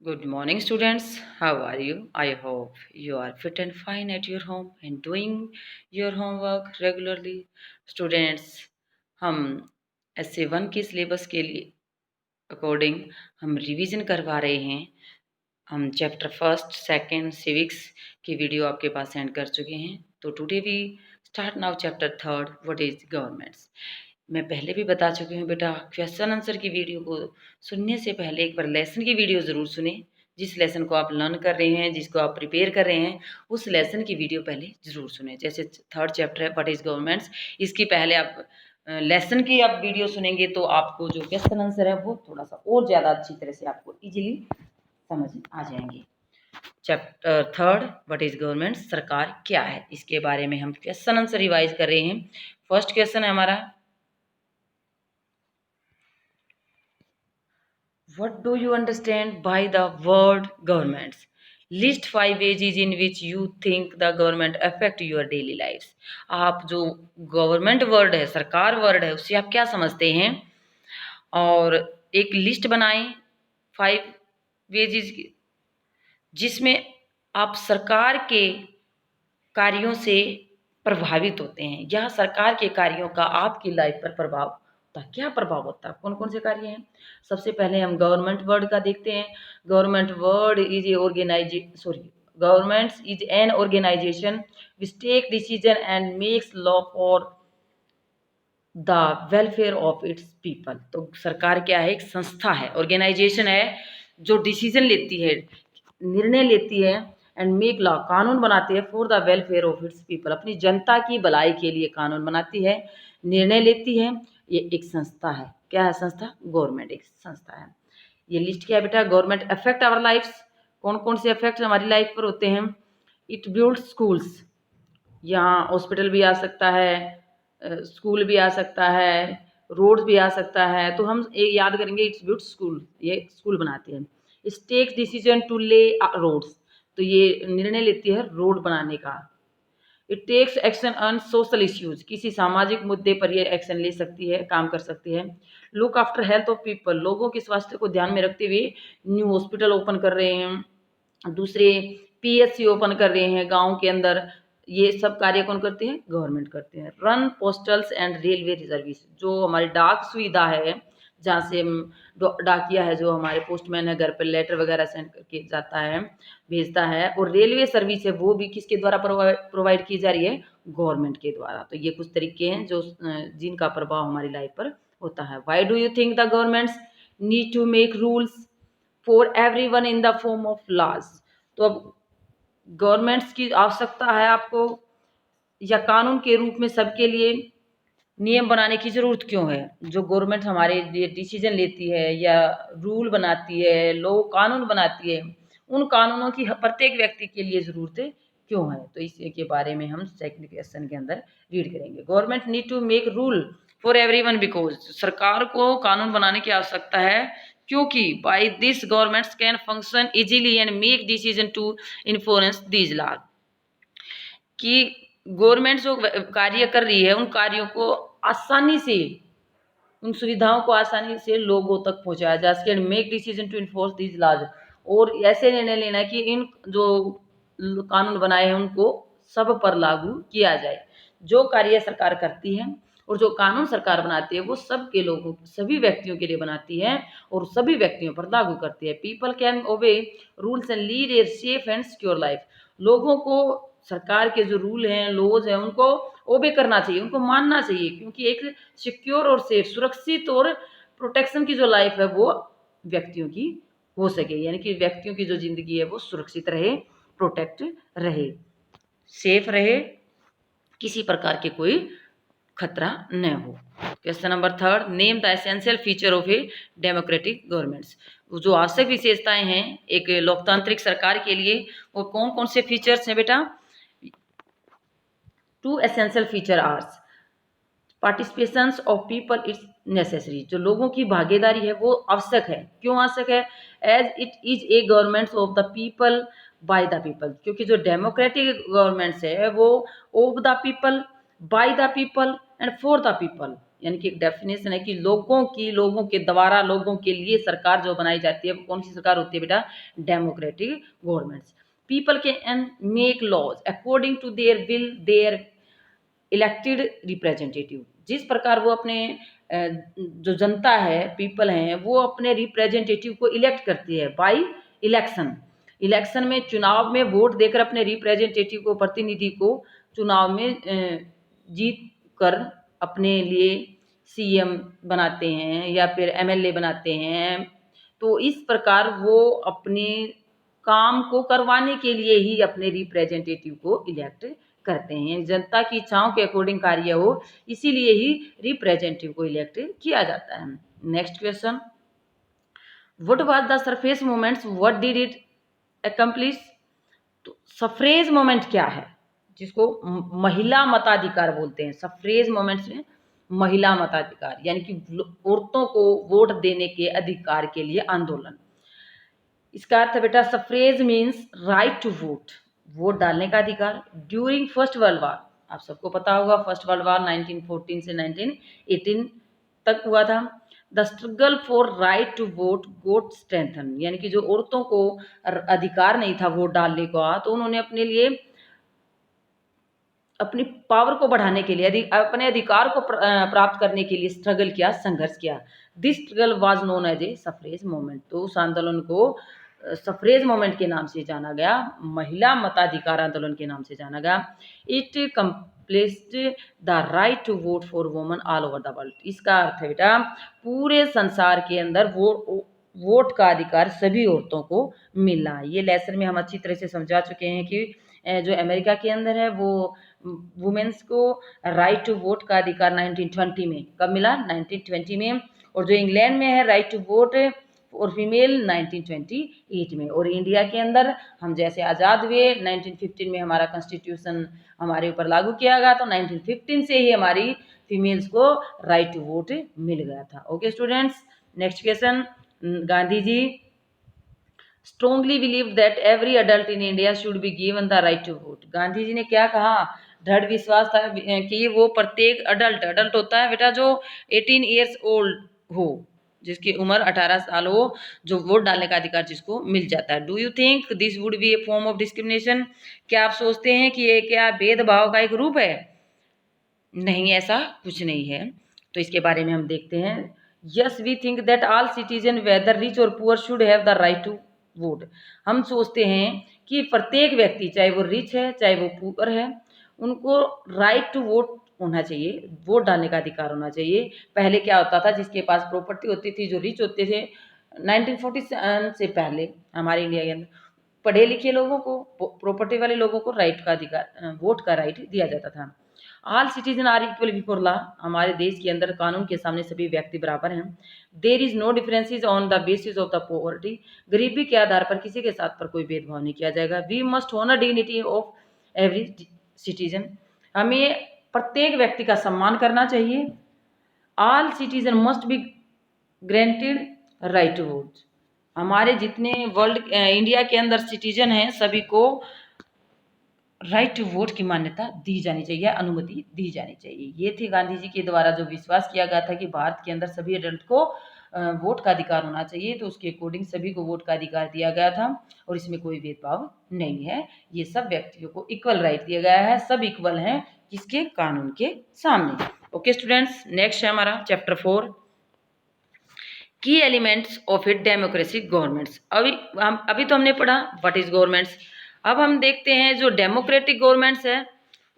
Good morning, students. How are you? I hope you are fit and fine at your home and doing your homework regularly. Students, हम SC1 के syllabus के लिए according हम revision करवा रहे हैं। हम चैप्टर फर्स्ट सेकंड सिविक्स की वीडियो आपके पास सेंड कर चुके हैं। तो today we start now chapter third, what is governments. मैं पहले भी बता चुकी हूँ बेटा, क्वेश्चन आंसर की वीडियो को सुनने से पहले एक बार लेसन की वीडियो ज़रूर सुने। जिस लेसन को आप लर्न कर रहे हैं, जिसको आप प्रिपेयर कर रहे हैं, उस लेसन की वीडियो पहले ज़रूर सुने। जैसे थर्ड चैप्टर है व्हाट इज़ गवर्नमेंट्स, इसकी पहले आप लेसन की आप वीडियो सुनेंगे तो आपको जो क्वेश्चन आंसर है वो थोड़ा सा और ज़्यादा अच्छी तरह से आपको ईजिली समझ आ जाएंगे। Chapter third what is government, सरकार क्या है, इसके बारे में हम क्वेश्चन आंसर रिवाइज कर रहे हैं। फर्स्ट क्वेश्चन है हमारा, what do you understand by the word governments? List 5 ways in which you think the government affect your daily lives. आप जो गवर्नमेंट वर्ड है, सरकार वर्ड है, उससे आप क्या समझते हैं? और एक लिस्ट बनाएं 5 वेजेज की, जिसमें आप सरकार के कार्यों से प्रभावित होते हैं या सरकार के कार्यों का आपकी लाइफ पर प्रभाव होता है। क्या प्रभाव होता है, कौन कौन से कार्य हैं? सबसे पहले हम गवर्नमेंट वर्ड का देखते हैं। Government word is a government is an organisation which take decision and makes law for the welfare of its people. तो सरकार क्या है? एक संस्था है, ऑर्गेनाइजेशन है, जो डिसीजन लेती है, निर्णय लेती है, एंड मेक लॉ, कानून बनाती है, for the welfare of its people, अपनी जनता की भलाई के लिए कानून बनाती है, निर्णय लेती है। ये एक संस्था है। क्या है संस्था? गवर्नमेंट एक संस्था है। ये लिस्ट क्या है बेटा? Government affect our lifes. कौन कौन से अफेक्ट हमारी लाइफ पर होते हैं? इट बिल्ड स्कूल्स, यहाँ हॉस्पिटल भी आ सकता है, स्कूल भी आ सकता है, रोड भी आ सकता है। तो हम ये याद करेंगे, इट्स बिल्ड स्कूल, ये स्कूल बनाती है। It takes decision to lay roads, तो ये निर्णय लेती है रोड बनाने का। It takes action on social issues, किसी सामाजिक मुद्दे पर ये एक्शन ले सकती है, काम कर सकती है। Look after health of people, लोगों के स्वास्थ्य को ध्यान में रखते हुए न्यू हॉस्पिटल ओपन कर रहे हैं, दूसरे PSC ओपन कर रहे हैं गाँव के अंदर। ये सब कार्य कौन करते हैं? गवर्नमेंट करते हैं। रन पोस्टल्स एंड रेलवे रिजर्विस, जो हमारी डाक सुविधा है, जहाँ से डाकिया है, जो हमारे पोस्टमैन है, घर पर लेटर वगैरह सेंड करके जाता है, भेजता है। और रेलवे सर्विस है, वो भी किसके द्वारा प्रोवाइड की जा रही है? गवर्नमेंट के द्वारा। तो ये कुछ तरीके हैं जो जिनका प्रभाव हमारी लाइफ पर होता है। Why do you think the governments need to make rules for everyone in the form of laws? तो अब गवर्नमेंट्स की आवश्यकता है आपको, या कानून के रूप में सबके लिए नियम बनाने की ज़रूरत क्यों है? जो गवर्नमेंट हमारे लिए डिसीजन लेती है या रूल बनाती है, लॉ कानून बनाती है, उन कानूनों की प्रत्येक व्यक्ति के लिए ज़रूरत क्यों है? तो इसी के बारे में हम सेकंड क्वेश्चन के अंदर रीड करेंगे। Government need to make rule for everyone because, सरकार को कानून बनाने की आवश्यकता है क्योंकि by this governments can function easily and make decision to influence these law, कि गवर्नमेंट जो कार्य कर रही है, उन कार्यों को आसानी से, उन सुविधाओं को आसानी से लोगों तक पहुंचाया जा सके। Make decision to enforce these laws, और ऐसे निर्णय लेना है कि इन जो कानून बनाए हैं उनको सब पर लागू किया जाए। जो कार्य सरकार करती है और जो कानून सरकार बनाती है, वो सबके लोगों, सभी व्यक्तियों के लिए बनाती है और सभी व्यक्तियों पर लागू करती है। People can obey rules and lead a safe and secure life, लोगों को सरकार के जो रूल हैं, लॉज हैं, उनको ओबे करना चाहिए, उनको मानना चाहिए, क्योंकि एक सिक्योर और सेफ, सुरक्षित और प्रोटेक्शन की जो लाइफ है वो व्यक्तियों की हो सके, यानी कि व्यक्तियों की जो जिंदगी है वो सुरक्षित रहे, प्रोटेक्ट रहे, सेफ रहे, किसी प्रकार के कोई खतरा न हो। Question number third, name the essential feature of a democratic governments, जो आवश्यक विशेषताएं हैं एक लोकतांत्रिक सरकार के लिए, वो कौन कौन से फीचर्स हैं बेटा? 2 essential feature are, participations of people it's necessary, जो लोगों की भागीदारी है वो आवश्यक है। क्यों आवश्यक है? As it is a governments of the people by the people, क्योंकि जो डेमोक्रेटिक गवर्नमेंट्स है वो of the people, by the people and for the people, यानी कि एक डेफिनेशन है कि लोगों के द्वारा, लोगों के लिए सरकार जो बनाई जाती है वो कौन सी सरकार होती है बेटा? Democratic governments. People can make laws according to their will their elected representative. जिस प्रकार वो अपने जो जनता है, पीपल हैं, वो अपने रिप्रेजेंटेटिव को इलेक्ट करती है बाय इलेक्शन। इलेक्शन में, चुनाव में वोट देकर अपने रिप्रेजेंटेटिव को, प्रतिनिधि को चुनाव में जीत कर अपने लिए सीएम बनाते हैं या फिर एमएलए बनाते हैं। तो इस प्रकार वो अपने काम को करवाने के लिए ही अपने रिप्रेजेंटेटिव को इलेक्ट करते हैं। जनता की इच्छाओं के अकॉर्डिंग कार्य हो, इसीलिए ही रिप्रेजेंटेटिव को इलेक्ट किया जाता है। Next question, what was the surface movements, what did it accomplish? तो सफ्रेज मूवमेंट क्या है? जिसको महिला मताधिकार बोलते हैं। सफ्रेज मूवमेंट्स में महिला मताधिकार यानी कि औरतों को वोट देने के अधिकार के लिए आंदोलन। इसका अर्थ है बेटा, suffrage means right to vote, vote डालने का अधिकार। ड्यूरिंग फर्स्ट वर्ल्ड वॉर, आप सबको पता होगा फर्स्ट वर्ल्ड वॉर 1914 से 1918 तक हुआ था। The struggle for right to vote got strengthen, यानी कि जो औरतों को अधिकार नहीं था वोट डालने का, तो उन्होंने अपने लिए अपनी पावर को बढ़ाने के लिए, अपने अधिकार को प्राप्त करने के लिए स्ट्रगल किया, संघर्ष किया। This struggle was known as a suffrage movement. तो उस आंदोलन को सफ्रेज मूवमेंट के नाम से जाना गया, महिला मताधिकार आंदोलन के नाम से जाना गया। It accomplished the right to vote for women all over the world. इसका अर्थ है बेटा, पूरे संसार के अंदर वोट का अधिकार सभी औरतों को मिलना। ये लेसन में हम अच्छी तरह से समझा चुके हैं कि जो अमेरिका के अंदर है वो वुमेन्स को राइट टू वोट का अधिकार 1920 में, कब मिला? 1920 में। और जो इंग्लैंड में है राइट टू वोट और फीमेल 1928 में। और इंडिया के अंदर हम जैसे आज़ाद हुए 1915 में, हमारा कॉन्स्टिट्यूशन हमारे ऊपर लागू किया गया, तो 1915 से ही हमारी फीमेल्स को राइट टू वोट मिल गया था। Okay students, next question, Gandhi ji strongly believe that every adult in India should be given the right to vote. Gandhi ji ने क्या कहा? दृढ़ विश्वास था कि वो प्रत्येक अडल्ट होता है बेटा जो 18 ईयर्स ओल्ड हो, जिसकी उम्र 18 साल हो, जो वोट डालने का अधिकार जिसको मिल जाता है। Do you think this would be A form of discrimination? क्या आप सोचते हैं कि ये क्या भेदभाव का एक रूप है? नहीं, ऐसा कुछ नहीं है। तो इसके बारे में हम देखते हैं। Yes we think that all citizen whether rich और poor should have the right to vote. हम सोचते हैं कि प्रत्येक व्यक्ति, चाहे वो रिच है चाहे वो पुअर है, उनको राइट टू वोट होना चाहिए, वोट डालने का अधिकार होना चाहिए। पहले क्या होता था, जिसके पास प्रॉपर्टी होती थी, जो रिच होते थे, 1947 से पहले हमारे इंडिया के अंदर पढ़े लिखे लोगों को, प्रॉपर्टी वाले लोगों को राइट का अधिकार, वोट का राइट दिया जाता था। All citizen are equal before law. हमारे देश के अंदर कानून के सामने सभी व्यक्ति बराबर हैं। There is no differences on the basis of the poverty. गरीबी के आधार पर किसी के साथ पर कोई भेदभाव नहीं किया जाएगा। We must honour dignity of every citizen. हमें प्रत्येक व्यक्ति का सम्मान करना चाहिए। All citizen must be granted right to vote. हमारे जितने वर्ल्ड इंडिया के अंदर सिटीजन हैं सभी को राइट टू वोट की मान्यता दी जानी चाहिए, अनुमति दी जानी चाहिए। ये थी गांधी जी के द्वारा जो विश्वास किया गया था कि भारत के अंदर सभी एडल्ट को वोट का अधिकार होना चाहिए, तो उसके अकॉर्डिंग सभी को वोट का अधिकार दिया गया था और इसमें कोई भेदभाव नहीं है। ये सब व्यक्तियों को इक्वल राइट दिया गया है, सब इक्वल हैं किसके? कानून के सामने। ओके स्टूडेंट्स, नेक्स्ट है हमारा चैप्टर 4, की elements of a democratic governments. अभी तो हमने पढ़ा व्हाट इज गवर्नमेंट्स। अब हम देखते हैं जो डेमोक्रेटिक गवर्नमेंट्स है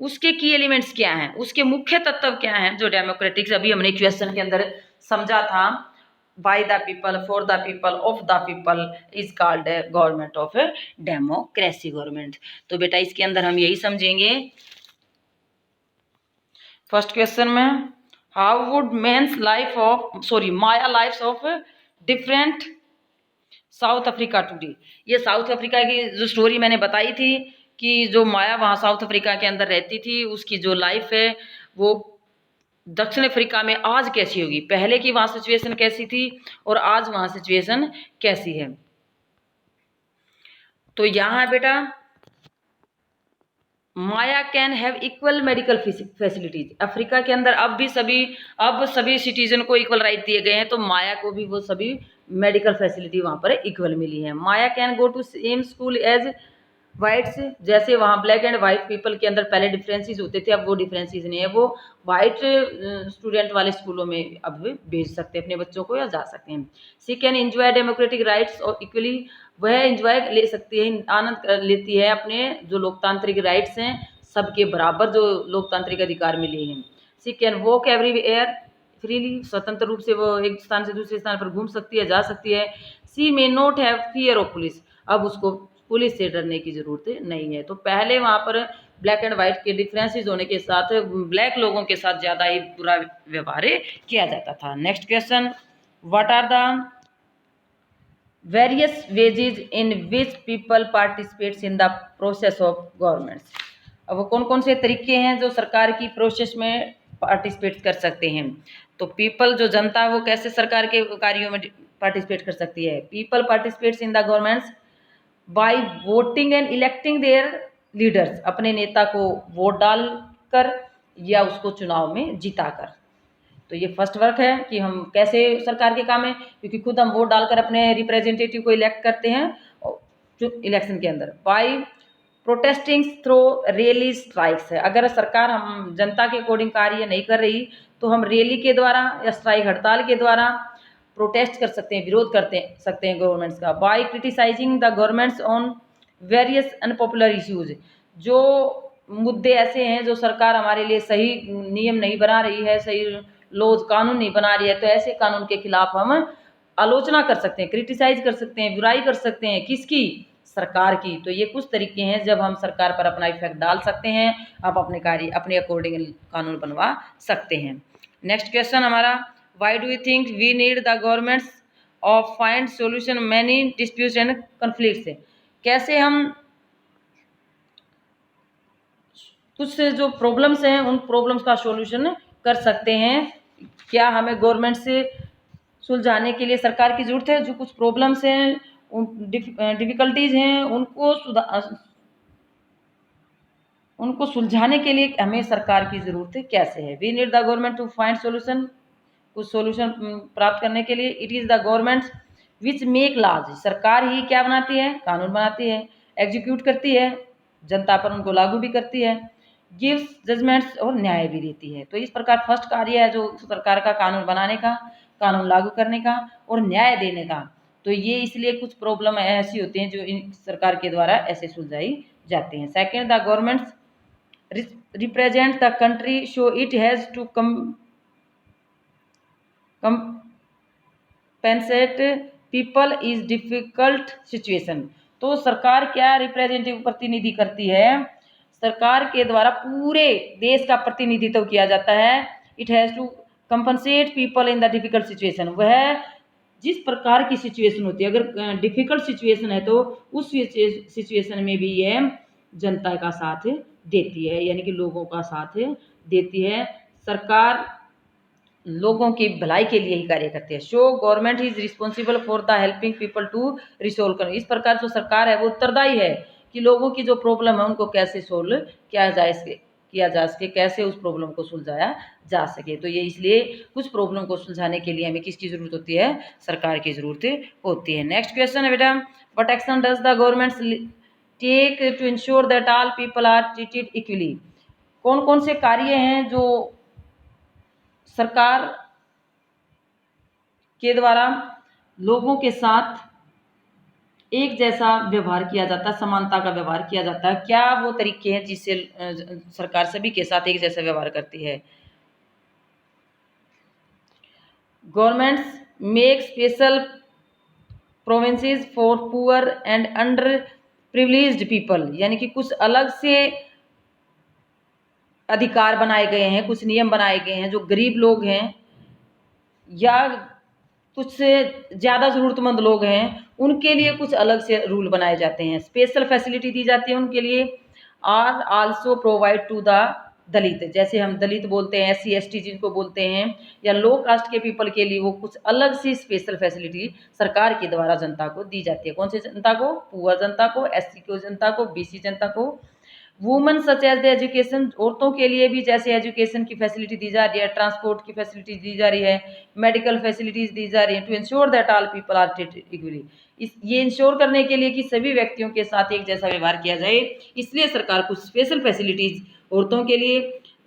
उसके की एलिमेंट्स क्या हैं, उसके मुख्य तत्व क्या हैं। जो डेमोक्रेटिक अभी हमने क्वेश्चन के अंदर समझा था, by the people, for the people, of the people is called government of democracy government. तो बेटा इसके अंदर हम यही समझेंगे। फर्स्ट क्वेश्चन में, how would men's life of माया lifes of different South Africa today. ये साउथ अफ्रीका की जो स्टोरी मैंने बताई थी कि जो माया वहाँ साउथ अफ्रीका के अंदर रहती थी, उसकी जो लाइफ है वो दक्षिण अफ्रीका में आज कैसी होगी, पहले की वहाँ सिचुएशन कैसी थी और आज वहाँ सिचुएशन कैसी है। तो यहाँ बेटा Maya can have equal medical facilities. Africa के अंदर अब सभी सिटीजन को इक्वल राइट दिए गए हैं, तो माया को भी वो सभी मेडिकल फैसिलिटी वहाँ पर इक्वल मिली है। Maya can go to same school as whites, जैसे वहाँ ब्लैक एंड वाइट पीपल के अंदर पहले डिफरेंसेस होते थे, अब वो डिफरेंसेस नहीं है, वो वाइट स्टूडेंट वाले स्कूलों में अब भेज सकते हैं अपने बच्चों को या जा सकते हैं। सी कैन एंजॉय डेमोक्रेटिक राइट्स और इक्वली, वह एंजॉय ले सकती है, आनंद लेती है अपने जो लोकतांत्रिक राइट्स हैं, सबके बराबर जो लोकतांत्रिक अधिकार मिले हैं। सी कैन वॉक एवरीवेयर फ्रीली, स्वतंत्र रूप से वो एक स्थान से दूसरे स्थान पर घूम सकती है, जा सकती है। She may not have fear of police, अब उसको पुलिस से डरने की जरूरत नहीं है। तो पहले वहाँ पर ब्लैक एंड व्हाइट के डिफरेंसेस होने के साथ ब्लैक लोगों के साथ ज़्यादा ही बुरा व्यवहार किया जाता था। Next question, what are the various wages in which people participates in the process of governments. अब वो कौन कौन से तरीके हैं जो सरकार की प्रोसेस में पार्टिसिपेट कर सकते हैं। तो पीपल जो जनता है वो कैसे सरकार के कार्यों में पार्टिसिपेट कर सकती है। People participates in the governments by voting and electing their leaders, अपने नेता को वोट डालकर या उसको चुनाव में जिताकर। तो ये फर्स्ट वर्क है कि हम कैसे सरकार के काम है, क्योंकि खुद हम वोट डालकर अपने रिप्रेजेंटेटिव को इलेक्ट करते हैं इलेक्शन के अंदर। By protesting through rally strikes है, अगर सरकार हम जनता के अकॉर्डिंग कार्य नहीं कर रही तो हम रैली के द्वारा या स्ट्राइक हड़ताल के द्वारा प्रोटेस्ट कर सकते हैं, विरोध करते सकते हैं गवर्नमेंट्स का। By criticising the governments on various unpopular issues, जो मुद्दे ऐसे हैं जो सरकार हमारे लिए सही नियम नहीं बना रही है, सही लॉज कानून नहीं बना रही है, तो ऐसे कानून के खिलाफ हम आलोचना कर सकते हैं, क्रिटिसाइज कर सकते हैं, बुराई कर सकते हैं, किसकी, सरकार की। तो ये कुछ तरीके हैं जब हम सरकार पर अपना इफेक्ट डाल सकते हैं, आप अपने कार्य अपने अकॉर्डिंग कानून बनवा सकते हैं। नेक्स्ट क्वेश्चन हमारा, why do you think we need the governments of find solution many disputes and conflicts, कैसे हम कुछ जो प्रॉब्लम्स हैं उन प्रॉब्लम्स का सॉल्यूशन कर सकते हैं। क्या हमें गवर्नमेंट से सुलझाने के लिए सरकार की जरूरत है, जो कुछ प्रॉब्लम्स हैं डिफिकल्टीज हैं उनको सुलझाने के लिए हमें सरकार की जरूरत है, कैसे है। We need the government to find solution, कुछ सॉल्यूशन प्राप्त करने के लिए। It is the government which make laws, सरकार ही क्या बनाती है, कानून बनाती है। एग्जीक्यूट करती है, जनता पर उनको लागू भी करती है। गिव्स जजमेंट्स, और न्याय भी देती है। तो इस प्रकार फर्स्ट कार्य है जो सरकार का, कानून बनाने का, कानून लागू करने का और न्याय देने का। तो ये इसलिए कुछ प्रॉब्लम ऐसी होती हैं जो इन सरकार के द्वारा ऐसे सुलझाई जाती हैं। Second, the governments represent the country, so it has to compensate people is difficult situation। तो सरकार क्या रिप्रेजेंटेटिव प्रतिनिधि करती है, सरकार के द्वारा पूरे देश का प्रतिनिधित्व किया जाता है। It has to compensate people in the difficult situation, वह जिस प्रकार की सिचुएशन होती है, अगर डिफिकल्ट सिचुएशन है तो उस सिचुएशन में भी यह जनता का साथ देती है, यानी कि लोगों का साथ देती है। सरकार लोगों की भलाई के लिए ही कार्य करती है। So government is responsible for the helping people to resolve कर, इस प्रकार जो सरकार है वो उत्तरदायी है कि लोगों की जो प्रॉब्लम है उनको कैसे सोल्व किया जा सके, कैसे उस प्रॉब्लम को सुलझाया जा सके। तो ये इसलिए कुछ प्रॉब्लम को सुलझाने के लिए हमें किसकी जरूरत होती है, सरकार की जरूरत होती है। नेक्स्ट क्वेश्चन है बेटा, what action does the government take to ensure that all people are treated equally, कौन कौन से कार्य हैं जो सरकार के द्वारा लोगों के साथ एक जैसा व्यवहार किया जाता है, समानता का व्यवहार किया जाता है। क्या वो तरीके हैं जिससे सरकार सभी के साथ एक जैसा व्यवहार करती है। Governments make special provinces for poor and under privileged people, यानी कि कुछ अलग से अधिकार बनाए गए हैं, कुछ नियम बनाए गए हैं जो गरीब लोग हैं या कुछ से ज़्यादा ज़रूरतमंद लोग हैं उनके लिए कुछ अलग से रूल बनाए जाते हैं, स्पेशल फैसिलिटी दी जाती है उनके लिए। Are also provide to the Dalit, जैसे हम दलित बोलते हैं, SC ST जिनको बोलते हैं, या लो कास्ट के पीपल के लिए वो कुछ अलग सी स्पेशल फैसिलिटी सरकार के द्वारा जनता को दी जाती है। कौन सी जनता को, पुअर जनता को, SC को जनता को, BC जनता को। Women such as the education, औरतों के लिए भी जैसे एजुकेशन की फैसिलिटी दी जा रही है, ट्रांसपोर्ट की फैसिलिटी दी जा रही है, मेडिकल फैसिलिटीज दी जा रही है, to ensure that all people are treated equally. ये इंश्योर करने के लिए कि सभी व्यक्तियों के साथ एक जैसा व्यवहार किया जाए, इसलिए सरकार कुछ स्पेशल फैसिलिटीज औरतों के लिए,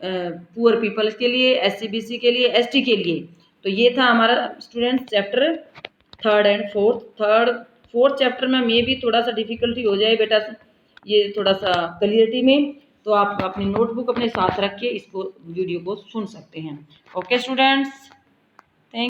पुअर पीपल्स के लिए, SC BC के लिए, ST के लिए। तो ये था हमारा student chapter third and fourth chapter में मे भी थोड़ा सा डिफिकल्टी हो जाए बेटा, ये थोड़ा सा क्लियरिटी में, तो आप अपनी नोटबुक अपने साथ रख के इसको वीडियो को सुन सकते हैं। Okay students.